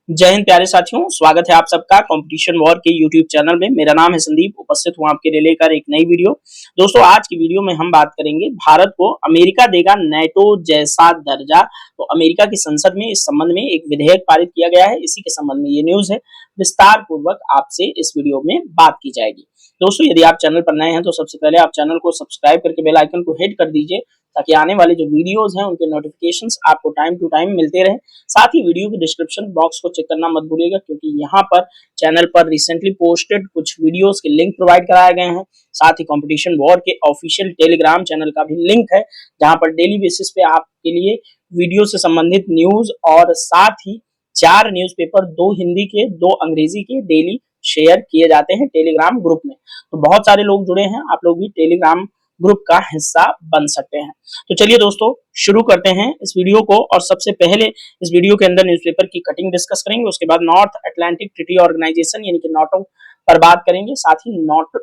जय हिंद प्यारे साथियों, स्वागत है आप सबका कंपटीशन वॉर के यूट्यूब चैनल में। मेरा नाम है संदीप, उपस्थित हूं आपके लिए लेकर एक नई वीडियो। दोस्तों, आज की वीडियो में हम बात करेंगे भारत को अमेरिका देगा नेटो जैसा दर्जा। तो अमेरिका की संसद में इस संबंध में एक विधेयक पारित किया गया है, इसी के संबंध में ये न्यूज है। विस्तार पूर्वक आपसे इस वीडियो में बात की जाएगी। दोस्तों, यदि आप चैनल पर नए हैं तो सबसे पहले आप चैनल को सब्सक्राइब करके बेल आइकन को हिट कर दीजिए, ताकि आने वाले जो वीडियोस हैं उनके नोटिफिकेशंस आपको टाइम टू टाइम मिलते रहे। साथ ही वीडियो के डिस्क्रिप्शन बॉक्स को चेक करना मत भूलिएगा, क्योंकि यहाँ पर चैनल पर रिसेंटली पोस्टेड कुछ वीडियोस के लिंक प्रोवाइड कराए गए हैं। साथ ही कंपटीशन वॉर के ऑफिशियल टेलीग्राम चैनल का भी लिंक है, जहां पर डेली बेसिस पे आपके लिए वीडियो से संबंधित न्यूज और साथ ही 4 न्यूज़पेपर, 2 हिंदी के 2 अंग्रेजी के डेली शेयर किए जाते हैं टेलीग्राम ग्रुप में। तो बहुत सारे लोग जुड़े हैं, आप लोग भी टेलीग्राम ग्रुप का हिस्सा बन सकते हैं। तो चलिए दोस्तों, शुरू करते हैं इस वीडियो को। और सबसे पहले इस वीडियो के अंदर न्यूज़पेपर की कटिंग डिस्कस करेंगे, उसके बाद नॉर्थ अटलांटिक ट्रीटी ऑर्गेनाइजेशन यानी कि नाटो पर बात करेंगे। साथ ही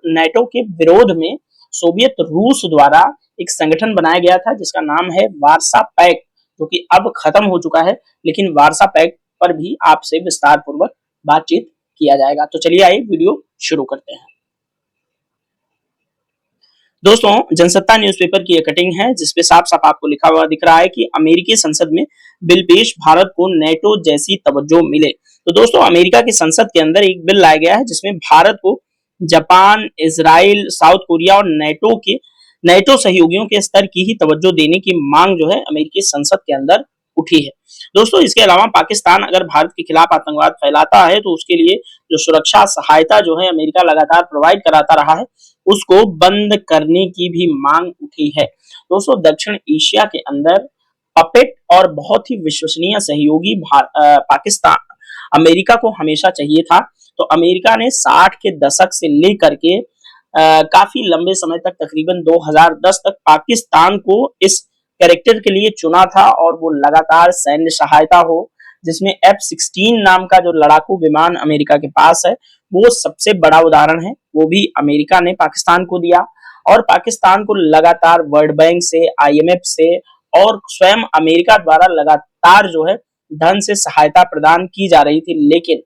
नाटो के विरोध में सोवियत रूस द्वारा एक संगठन बनाया गया था जिसका नाम है वार्सा पैक्ट, जो कि अब खत्म हो चुका है, लेकिन वार्सा पैक्ट पर भी आपसे विस्तार पूर्वक बातचीत किया जाएगा। तो चलिए आइए वीडियो शुरू करते हैं। दोस्तों, जनसत्ता न्यूज़पेपर की ये कटिंग है, जिसपे साफ साफ आपको लिखा हुआ दिख रहा है कि अमेरिकी संसद में बिल पेश, भारत को नेटो जैसी तवज्जो मिले। तो दोस्तों, अमेरिका की संसद के अंदर एक बिल लाया गया है जिसमें भारत को जापान, इजराइल, साउथ कोरिया और नेटो सहयोगियों के स्तर की ही तवज्जो देने की मांग जो है अमेरिकी संसद के अंदर उठी है। दोस्तों, इसके अलावा पाकिस्तान अगर भारत के खिलाफ आतंकवाद फैलाता है तो उसके लिए जो सुरक्षा सहायता जो है अमेरिका लगातार प्रोवाइड कराता रहा है, उसको बंद करने की भी मांग उठी है। दोस्तों, दक्षिण एशिया के अंदर पपेट और बहुत ही विश्वसनीय सहयोगी पाकिस्तान अमेरिका को हमेशा चाहिए था। तो अमेरिका ने 60 के दशक से लेकर के काफी लंबे समय तक, तकरीबन 2010 तक पाकिस्तान को इस कैरेक्टर के लिए चुना था, और वो लगातार सैन्य सहायता हो, जिसमें F-16 नाम का जो लड़ाकू विमान अमेरिका के पास है वो सबसे बड़ा उदाहरण है। वो भी अमेरिका ने पाकिस्तान को दिया, और पाकिस्तान को लगातार वर्ल्ड बैंक से, IMF से और स्वयं अमेरिका द्वारा लगातार जो है धन से सहायता प्रदान की जा रही थी। लेकिन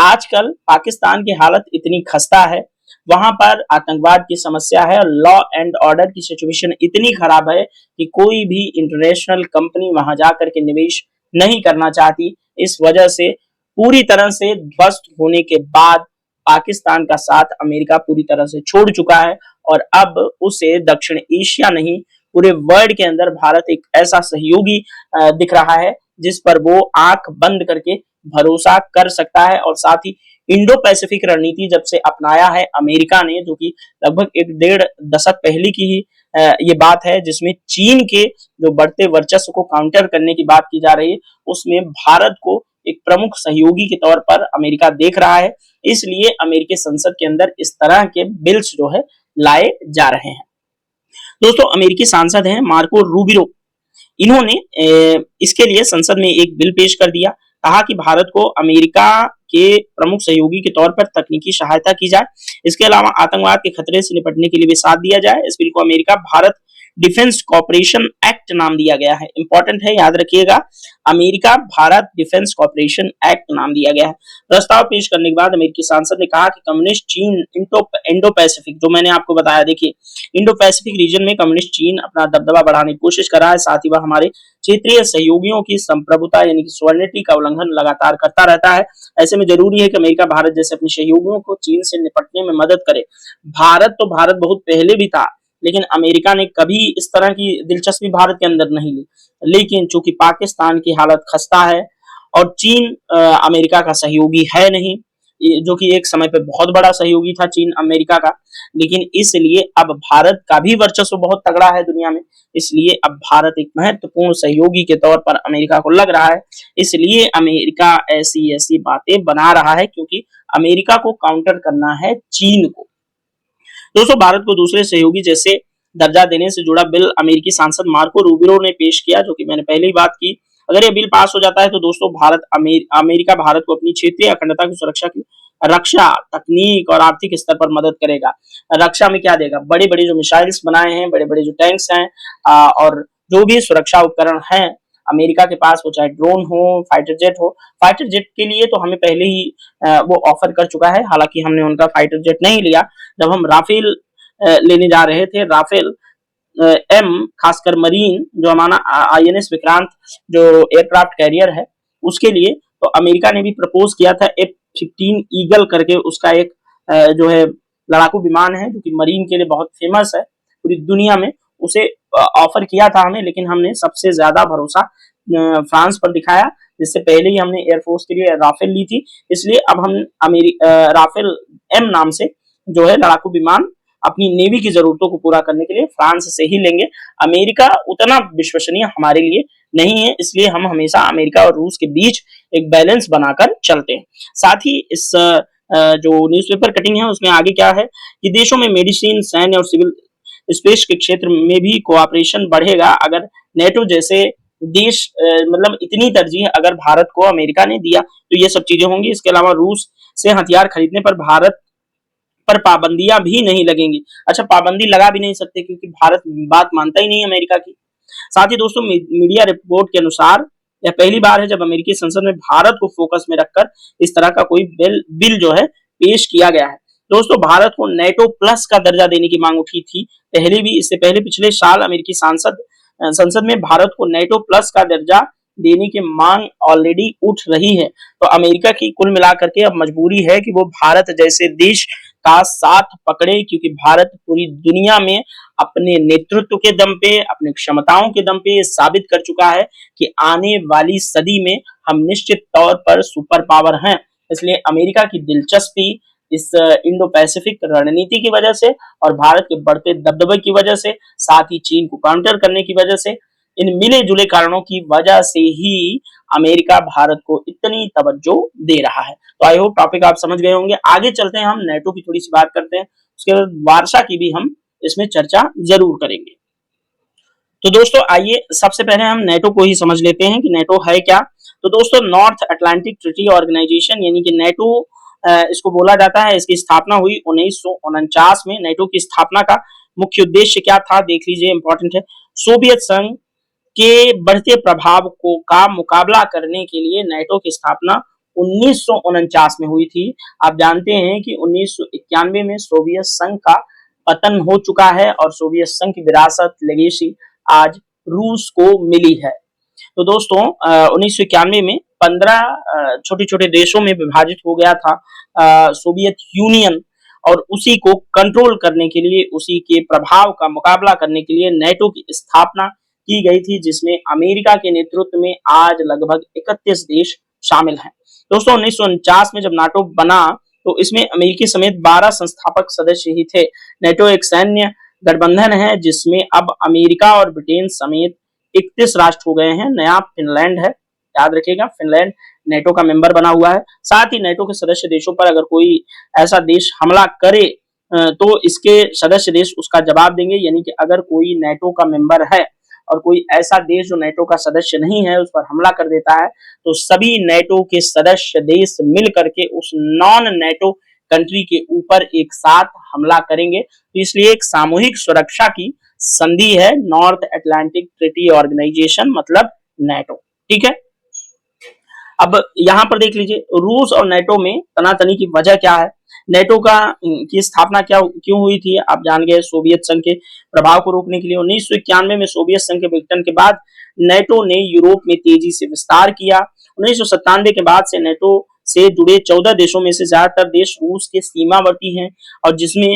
आजकल पाकिस्तान की हालत इतनी खस्ता है, वहां पर आतंकवाद की समस्या है, और लॉ एंड ऑर्डर की सिचुएशन इतनी खराब है कि कोई भी इंटरनेशनल कंपनी वहां जाकर के निवेश नहीं करना चाहती। इस वजह से पूरी तरह से ध्वस्त होने के बाद पाकिस्तान का साथ अमेरिका पूरी तरह से छोड़ चुका है, और अब उसे दक्षिण एशिया नहीं, पूरे वर्ल्ड के अंदर भारत एक ऐसा सहयोगी दिख रहा है जिस पर वो आंख बंद करके भरोसा कर सकता है। और साथ ही इंडो पैसिफिक रणनीति जब से अपनाया है अमेरिका ने, जो कि लगभग 1.5 दशक पहले की ही ये बात है, जिसमें चीन के जो बढ़ते वर्चस्व को काउंटर करने की बात की जा रही है, उसमें भारत को एक प्रमुख सहयोगी के तौर पर अमेरिका देख रहा है। इसलिए अमेरिकी संसद के अंदर इस तरह के बिल्स जो है लाए जा रहे हैं। दोस्तों, अमेरिकी सांसद हैं मार्को रूबियो, इन्होंने इसके लिए संसद में एक बिल पेश कर दिया। कहा कि भारत को अमेरिका के प्रमुख सहयोगी के तौर पर तकनीकी सहायता की जाए। इसके अलावा आतंकवाद के खतरे से निपटने के लिए भी साथ दिया जाए। इस बिल को America Bharat defence cooperation act नाम दिया गया है। इंपॉर्टेंट है, याद रखिएगा, America Bharat defence cooperation act नाम दिया गया है। प्रस्ताव पेश करने के बाद अमेरिकी सांसद ने कहा कि कम्युनिस्ट चीन इंडो पैसिफिक, जो मैंने आपको बताया, देखिए इंडो पैसिफिक रीजन में कम्युनिस्ट चीन अपना दबदबा बढ़ाने की कोशिश कर रहा है। साथ ही वह हमारे क्षेत्रीय सहयोगियों की संप्रभुता यानी कि सॉवरेनिटी का उल्लंघन लगातार करता रहता है। ऐसे में जरूरी है कि अमेरिका भारत जैसे अपने सहयोगियों को चीन से निपटने में मदद करे। भारत बहुत पहले भी था, लेकिन अमेरिका ने कभी इस तरह की दिलचस्पी भारत के अंदर नहीं ली। लेकिन चूंकि पाकिस्तान की हालत खस्ता है और चीन अमेरिका का सहयोगी है नहीं, जो कि एक समय पे बहुत बड़ा सहयोगी था चीन अमेरिका का, लेकिन इसलिए अब भारत का भी वर्चस्व बहुत तगड़ा है दुनिया में। इसलिए अब भारत एक महत्वपूर्ण सहयोगी के तौर पर अमेरिका को लग रहा है। इसलिए अमेरिका ऐसी ऐसी बातें बना रहा है, क्योंकि अमेरिका को काउंटर करना है चीन को। दोस्तों, भारत को दूसरे सहयोगी जैसे दर्जा देने से जुड़ा बिल अमेरिकी सांसद मार्को रूबियो ने पेश किया, जो कि मैंने पहले ही बात की। अगर ये बिल पास हो जाता है तो दोस्तों अमेरिका भारत को अपनी क्षेत्रीय अखंडता की सुरक्षा की रक्षा, तकनीक और आर्थिक स्तर पर मदद करेगा। रक्षा में क्या देगा? बड़े बड़े जो मिसाइल्स बनाए हैं, बड़े बड़े जो टैंक्स हैं, और जो भी सुरक्षा उपकरण हैं, अमेरिका के पास हो, चाहे ड्रोन हो, फाइटर जेट हो। फाइटर जेट के लिए तो हमें पहले ही वो ऑफर कर चुका है, हालांकि हमने उनका फाइटर जेट नहीं लिया। जब हम राफेल लेने जा रहे थे, राफेल एम, खासकर मरीन, जो हमारा INS विक्रांत जो एयरक्राफ्ट कैरियर है, उसके लिए तो अमेरिका ने भी प्रपोज किया था F-15 ईगल करके, उसका एक जो है लड़ाकू विमान है जो कि मरीन के लिए बहुत फेमस है पूरी दुनिया में। उसे ऑफर किया था हमें, लेकिन हमने सबसे ज्यादा भरोसा फ्रांस पर दिखाया, जिससे पहले ही हमने एयरफोर्स के लिए राफेल ली थी। इसलिए अब हम राफेल एम नाम से जो है लड़ाकू विमान अपनी नेवी की जरूरतों को पूरा करने के लिए फ्रांस से ही लेंगे। अमेरिका उतना विश्वसनीय हमारे लिए नहीं है, इसलिए हम हमेशा अमेरिका और रूस के बीच एक बैलेंस बनाकर चलते हैं। साथ ही इस जो न्यूज़पेपर कटिंग है उसमें आगे क्या है कि देशों में मेडिसिन, सैन्य और सिविल स्पेस के क्षेत्र में भी कोऑपरेशन बढ़ेगा अगर नेटो जैसे देश मतलब इतनी तरजीह अगर भारत को अमेरिका ने दिया तो ये सब चीजें होंगी। इसके अलावा रूस से हथियार खरीदने पर भारत पर पाबंदियां भी नहीं लगेंगी। अच्छा, पाबंदी लगा भी नहीं सकते क्योंकि भारत बात मानता ही नहीं अमेरिका की। साथ ही दोस्तों, मीडिया रिपोर्ट के अनुसार यह पहली बार है जब अमेरिकी संसद में भारत को फोकस में रखकर इस तरह का कोई बिल जो है पेश किया गया है। दोस्तों, भारत को नेटो प्लस का दर्जा देने की मांग उठी थी पहले भी। इससे पहले पिछले साल अमेरिकी संसद में भारत को नेटो प्लस का दर्जा देने की मांग ऑलरेडी उठ रही है। तो अमेरिका की कुल मिलाकर के अब मजबूरी है कि वो भारत जैसे देश का साथ पकड़े, क्योंकि भारत पूरी दुनिया में अपने नेतृत्व के दम पे, अपनी क्षमताओं के दम पे साबित कर चुका है कि आने वाली सदी में हम निश्चित तौर पर सुपर पावर हैं। इसलिए अमेरिका की दिलचस्पी इस इंडो पैसिफिक रणनीति की वजह से और भारत के बढ़ते दबदबे की वजह से, साथ ही चीन को काउंटर करने की वजह से, इन मिले जुले कारणों की वजह से ही अमेरिका भारत को इतनी तवज्जो दे रहा है। तो आई होप टॉपिक आप समझ गए होंगे। आगे चलते हैं, हम नेटो की थोड़ी सी बात करते हैं, उसके बाद वार्सा की भी हम इसमें चर्चा जरूर करेंगे। तो दोस्तों आइए सबसे पहले हम नेटो को ही समझ लेते हैं कि नेटो है क्या। तो दोस्तों, नॉर्थ अटलांटिक ट्रीटी ऑर्गेनाइजेशन यानी कि नेटो इसको बोला जाता है। इसकी स्थापना हुई 1949 में। नेटो की स्थापना का मुख्य उद्देश्य क्या था देख लीजिए, इंपॉर्टेंट है। सोवियत संघ के बढ़ते प्रभाव को का मुकाबला करने के लिए नेटो की स्थापना 1949 में हुई थी। आप जानते हैं कि 1991 में सोवियत संघ का पतन हो चुका है और सोवियत संघ की विरासत, लेगेसी आज रूस को मिली है। तो दोस्तों 1991 में 15 छोटे छोटे देशों में विभाजित हो गया था सोवियत यूनियन, और उसी को कंट्रोल करने के लिए, उसी के प्रभाव का मुकाबला करने के लिए नेटो की स्थापना की गई थी, जिसमें अमेरिका के नेतृत्व में आज लगभग 31 देश शामिल हैं। दोस्तों 1949 में जब नाटो बना तो इसमें अमेरिकी समेत 12 संस्थापक सदस्य ही थे। नेटो एक सैन्य गठबंधन है जिसमें अब अमेरिका और ब्रिटेन समेत 31 राष्ट्र हो गए हैं। नया फिनलैंड है, याद रखिएगा, फिनलैंड नेटो का मेंबर बना हुआ है। साथ ही नेटो के सदस्य देशों पर अगर कोई ऐसा देश हमला करे तो इसके सदस्य देश उसका जवाब देंगे। यानी कि अगर कोई नेटो का मेंबर है और कोई ऐसा देश जो नेटो का सदस्य नहीं है उस पर हमला कर देता है, तो सभी नेटो के सदस्य देश मिल करके उस नॉन नेटो कंट्री के ऊपर एक साथ हमला करेंगे। तो इसलिए एक सामूहिक सुरक्षा की संधि है नॉर्थ अटलांटिक ट्रीटी ऑर्गेनाइजेशन, मतलब नेटो। ठीक है, अब यहां पर देख लीजिए रूस और नेटो में तनातनी की वजह क्या है। नेटो की स्थापना क्यों हुई थी, आप जान गए, सोवियत संघ के प्रभाव को रोकने के लिए। 1991 में सोवियत संघ के विघटन के बाद नेटो ने यूरोप में तेजी से विस्तार किया। 1997 के बाद से नेटो से जुड़े 14 देशों में से ज्यादातर देश रूस के सीमावर्ती हैं, और जिसमें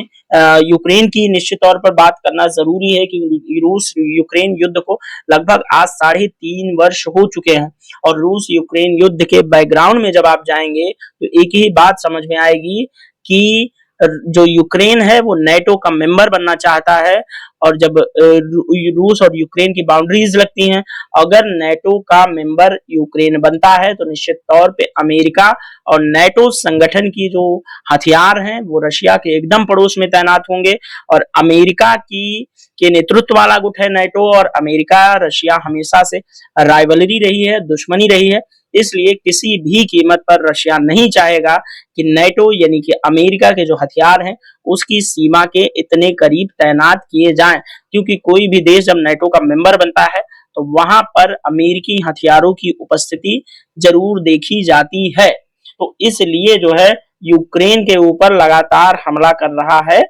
यूक्रेन की निश्चित तौर पर बात करना जरूरी है कि रूस यूक्रेन युद्ध को लगभग आज 3.5 वर्ष हो चुके हैं। और रूस यूक्रेन युद्ध के बैकग्राउंड में जब आप जाएंगे तो एक ही बात समझ में आएगी कि जो यूक्रेन है वो नेटो का मेंबर बनना चाहता है, और जब रूस और यूक्रेन की बाउंड्रीज लगती हैं, अगर नेटो का मेंबर यूक्रेन बनता है तो निश्चित तौर पे अमेरिका और नेटो संगठन की जो हथियार हैं वो रशिया के एकदम पड़ोस में तैनात होंगे। और अमेरिका के नेतृत्व वाला गुट है नेटो, और अमेरिका रशिया हमेशा से राइवलरी रही है, दुश्मनी रही है। इसलिए किसी भी कीमत पर रशिया नहीं चाहेगा कि नेटो यानी कि अमेरिका के जो हथियार हैं उसकी सीमा के इतने करीब तैनात किए जाएं, क्योंकि कोई भी देश जब नेटो का मेंबर बनता है तो वहां पर अमेरिकी हथियारों की उपस्थिति जरूर देखी जाती है। तो इसलिए जो है यूक्रेन के ऊपर लगातार हमला कर रहा है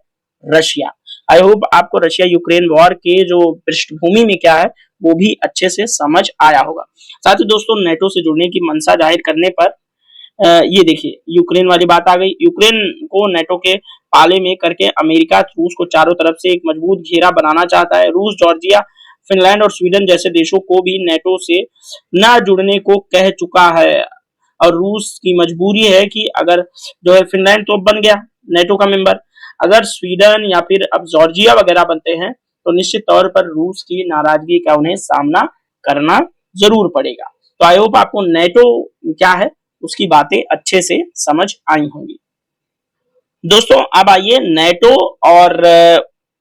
रशिया। आई होप आपको रशिया यूक्रेन वॉर के जो पृष्ठभूमि में क्या है वो भी अच्छे से समझ आया होगा। साथ ही दोस्तों नेटो से जुड़ने की मंशा जाहिर करने पर ये देखिए यूक्रेन वाली बात आ गई। यूक्रेन को नेटो के पाले में करके अमेरिका रूस को चारों तरफ से एक मजबूत घेरा बनाना चाहता है। रूस, जॉर्जिया, फिनलैंड और स्वीडन जैसे देशों को भी नेटो से न जुड़ने को कह चुका है। और रूस की मजबूरी है कि अगर जो है फिनलैंड तो बन गया नेटो का मेंबर, अगर स्वीडन या फिर अब जॉर्जिया वगैरह बनते हैं तो निश्चित तौर पर रूस की नाराजगी का उन्हें सामना करना जरूर पड़ेगा। तो आई होप आपको नेटो क्या है उसकी बातें अच्छे से समझ आई होंगी। दोस्तों अब आइए नेटो और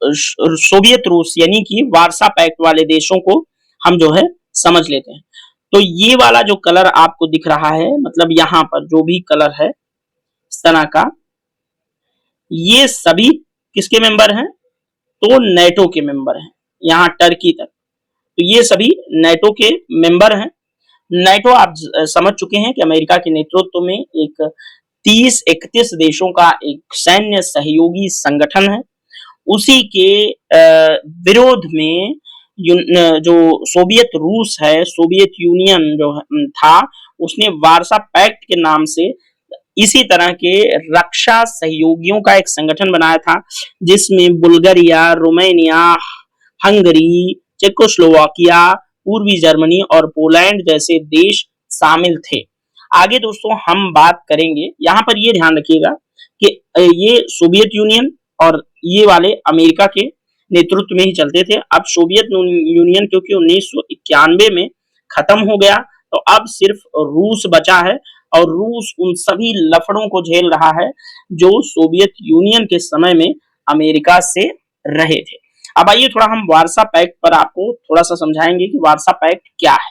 सोवियत रूस यानी कि वार्सा पैक्ट वाले देशों को हम जो है समझ लेते हैं। तो ये वाला जो कलर आपको दिख रहा है, मतलब यहाँ पर जो भी कलर है इस तरह का, ये सभी किसके मेंबर हैं? तो नेटो के मेंबर हैं, यहाँ टर्की तक। तो ये सभी नेटो के मेंबर हैं। नेटो आप समझ चुके हैं कि अमेरिका के नेतृत्व में एक 30-31 देशों का एक सैन्य सहयोगी संगठन है। उसी के विरोध में जो सोवियत रूस है, सोवियत यूनियन जो था, उसने वार्सा पैक्ट के नाम से इसी तरह के रक्षा सहयोगियों का एक संगठन बनाया था, जिसमें बुल्गारिया, रोमानिया, हंगरी, चेकोस्लोवाकिया, पूर्वी जर्मनी और पोलैंड जैसे देश शामिल थे। आगे दोस्तों हम बात करेंगे, यहाँ पर ये ध्यान रखिएगा कि ये सोवियत यूनियन और ये वाले अमेरिका के नेतृत्व में ही चलते थे। अब सोवियत यूनियन क्योंकि 1991 में खत्म हो गया, तो अब सिर्फ रूस बचा है और रूस उन सभी लफड़ों को झेल रहा है जो सोवियत यूनियन के समय में अमेरिका से रहे थे। अब आइए थोड़ा हम वार्सा पैक्ट पर आपको थोड़ा सा समझाएंगे कि वार्सा पैक्ट क्या है।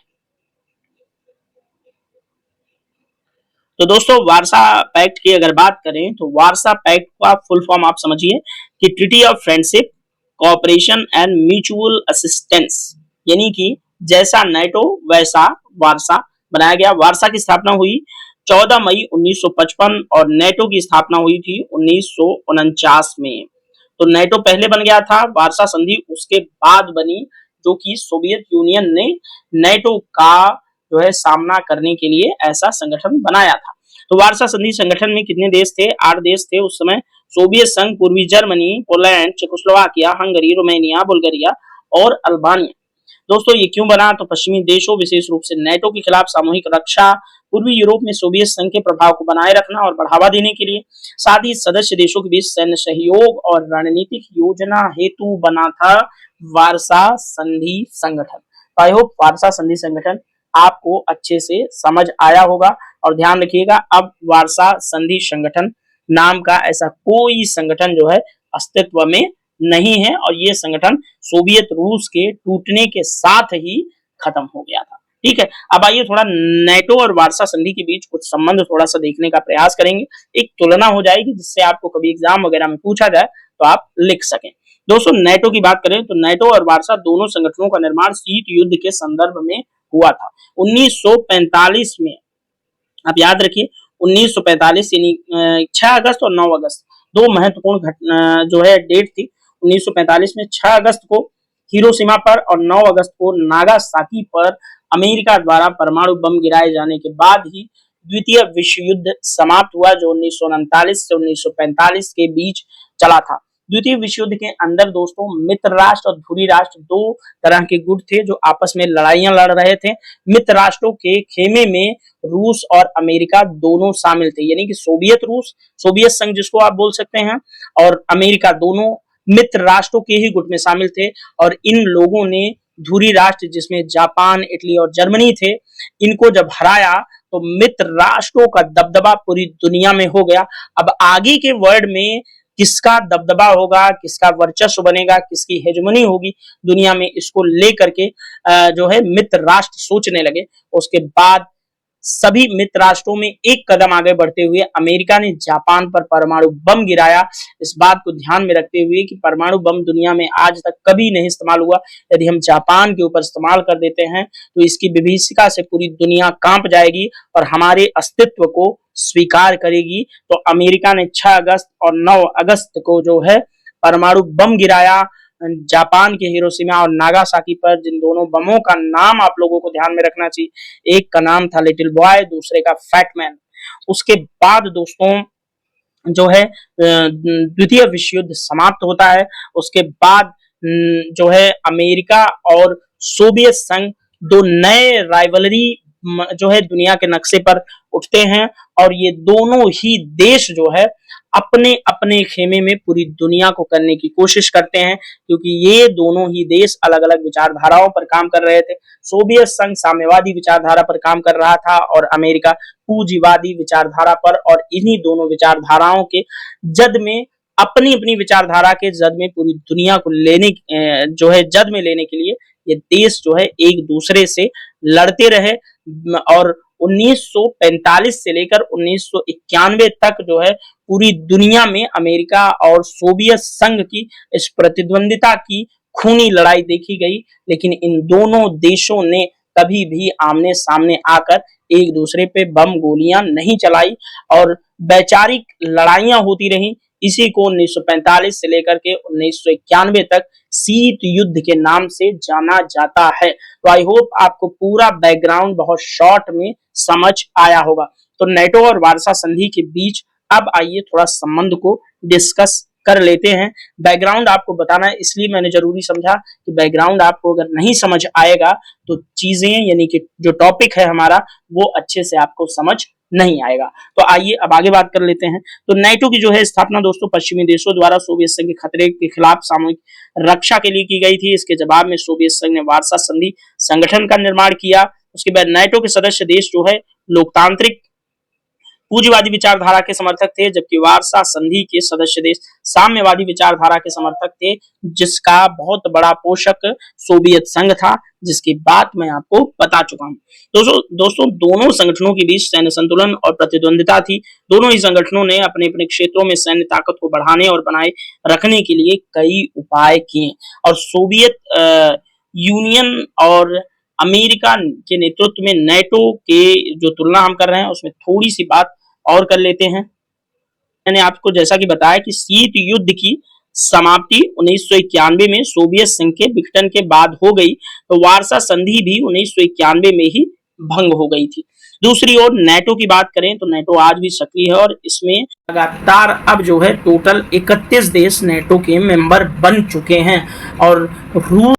तो दोस्तों वार्सा पैक्ट की अगर बात करें तो वार्सा पैक्ट का फुल फॉर्म आप समझिए कि treaty of friendship, cooperation and mutual assistance, यानी कि जैसा नेटो वैसा वार्सा बनाया गया। वार्सा की स्थापना हुई 14 मई 1955 और नेटो की स्थापना हुई थी 1949 में। तो नेटो पहले बन गया था, वार्सा संधि उसके बाद बनी, जो कि सोवियत यूनियन ने नेटो का जो है सामना करने के लिए ऐसा संगठन बनाया था। तो वार्सा संधि संगठन में कितने देश थे? 8 देश थे उस समय। सोवियत संघ, पूर्वी Germany, Poland, Czechoslovakia, Hungary, Romania, Bulgaria और अल्बानिया। दोस्तों ये क्यों बना? तो पश्चिमी देशों विशेष रूप से नेटो के खिलाफ सामूहिक रक्षा, पूर्वी यूरोप में सोवियत संघ के प्रभाव को बनाए रखना और बढ़ावा देने के लिए, साथ ही सदस्य देशों के बीच सैन्य सहयोग और रणनीतिक योजना हेतु बना था वार्सा संधि संगठन। आई होप वार्सा संधि संगठन आपको अच्छे से समझ आया होगा। और ध्यान रखिएगा अब वार्सा संधि संगठन नाम का ऐसा कोई संगठन जो है अस्तित्व में नहीं है, और ये संगठन सोवियत रूस के टूटने के साथ ही खत्म हो गया था। ठीक है, अब आइए थोड़ा नेटो और वार्सा संधि के बीच कुछ संबंध थोड़ा सा देखने का प्रयास करेंगे। एक तुलना हो जाएगी जिससे आपको कभी एग्जाम वगैरह में पूछा जाए तो आप लिख सकें। दोस्तों नेटो की बात करें तो नेटो और वार्सा दोनों संगठनों का निर्माण शीत युद्ध के संदर्भ में हुआ था 1945 में। आप याद रखिए 1945 यानी 6 अगस्त और 9 अगस्त दो महत्वपूर्ण घटना जो है डेट थी। 1945 में 6 अगस्त को हिरोशिमा पर और 9 अगस्त को नागासाकी पर अमेरिका द्वारा परमाणु बम गिराए जाने के बाद ही द्वितीय विश्व युद्ध समाप्त हुआ, जो 1939 से 1945 के बीच चला था। द्वितीय विश्व युद्ध के अंदर दोस्तों मित्र राष्ट्र और धुरी राष्ट्र दो तरह के गुट थे जो आपस में लड़ाइयां लड़ रहे थे। मित्र राष्ट्रों के खेमे में रूस और अमेरिका दोनों शामिल थे, यानी कि सोवियत रूस, सोवियत संघ जिसको आप बोल सकते हैं, और अमेरिका दोनों मित्र राष्ट्रों के ही गुट में शामिल थे। और इन लोगों ने धुरी राष्ट्र जिसमें जापान, इटली और जर्मनी थे, इनको जब हराया तो मित्र राष्ट्रों का दबदबा पूरी दुनिया में हो गया। अब आगे के वर्ल्ड में किसका दबदबा होगा, किसका वर्चस्व बनेगा, किसकी हेजमनी होगी दुनिया में, इसको लेकर के जो है मित्र राष्ट्र सोचने लगे। उसके बाद सभी मित्र राष्ट्रों में एक कदम आगे बढ़ते हुए अमेरिका ने जापान पर परमाणु बम गिराया। इस बात को ध्यान में रखते हुए कि परमाणु बम दुनिया में आज तक कभी नहीं इस्तेमाल हुआ, यदि हम जापान के ऊपर इस्तेमाल कर देते हैं तो इसकी विभीषिका से पूरी दुनिया कांप जाएगी और हमारे अस्तित्व को स्वीकार करेगी। तो अमेरिका ने 6 अगस्त और 9 अगस्त को जो है परमाणु बम गिराया जापान के हिरोशिमा और नागासाकी पर। जिन दोनों बमों का नाम आप लोगों को ध्यान में रखना चाहिए, एक का नाम था लिटिल बॉय, दूसरे का फैट मैन। उसके बाद दोस्तों जो है द्वितीय विश्व युद्ध समाप्त होता है। उसके बाद जो है अमेरिका और सोवियत संघ दो नए राइवलरी जो है दुनिया के नक्शे पर उठते हैं और ये दोनों ही देश जो है अपने अपने खेमे में पूरी दुनिया को करने की कोशिश करते हैं, क्योंकि ये दोनों ही देश अलग अलग विचारधाराओं पर काम कर रहे थे। सोवियत संघ साम्यवादी विचारधारा पर काम कर रहा था और अमेरिका पूंजीवादी विचारधारा पर, और इन्हीं दोनों विचारधाराओं के जद में अपनी अपनी विचारधारा के जद में पूरी दुनिया को लेने जो है जद में लेने के लिए ये देश जो है एक दूसरे से लड़ते रहे और 1945 से लेकर 1991 तक जो है पूरी दुनिया में अमेरिका और सोवियत संघ की इस प्रतिद्वंदिता की खूनी लड़ाई देखी गई। लेकिन इन दोनों देशों ने कभी भी आमने सामने आकर एक दूसरे पे बम गोलियां नहीं चलाई और वैचारिक लड़ाइयां होती रहीं। इसी को 1945 से लेकर के 1991 तक शीत युद्ध के नाम से जाना जाता है। तो आई होप आपको पूरा बैकग्राउंड बहुत शॉर्ट में समझ आया होगा। तो नेटो और वार्सा संधि के बीच अब आइए थोड़ा संबंध को डिस्कस कर लेते हैं। बैकग्राउंड आपको बताना है, इसलिए मैंने जरूरी समझा कि बैकग्राउंड आपको अगर नहीं समझ आएगा तो चीजें यानी कि जो टॉपिक है हमारा वो अच्छे से आपको समझ नहीं आएगा। तो आइए अब आगे बात कर लेते हैं। तो नाटो की जो है स्थापना दोस्तों पश्चिमी देशों द्वारा सोवियत संघ के खतरे के खिलाफ सामूहिक रक्षा के लिए की गई थी। इसके जवाब में सोवियत संघ ने वार्सा संधि संगठन का निर्माण किया। उसके बाद नाटो के सदस्य देश जो है लोकतांत्रिक पूंजीवादी विचारधारा के समर्थक थे, जबकि वार्सा संधि के सदस्य देश साम्यवादी विचारधारा के समर्थक थे, जिसका बहुत बड़ा पोषक सोवियत संघ था, जिसकी बात मैं आपको बता चुका हूं। दोस्तों दोनों संगठनों के बीच सैन्य संतुलन और प्रतिद्वंदिता थी। दोनों ही संगठनों ने अपने अपने क्षेत्रों में सैन्य ताकत को बढ़ाने और बनाए रखने के लिए कई उपाय किए और सोवियत यूनियन और अमेरिका के नेतृत्व में नाटो के जो तुलना हम कर रहे हैं उसमें थोड़ी सी बात और कर लेते हैं। मैंने आपको जैसा कि बताया कि शीत युद्ध की समाप्ति 1991 में सोवियत संघ के विघटन के बाद हो गई, तो वार्सा संधि भी 1991 में ही भंग हो गई थी। दूसरी ओर नाटो की बात करें तो नाटो आज भी सक्रिय है और इसमें लगातार अब जो है टोटल 31 देश नाटो के मेंबर बन चुके हैं और रूस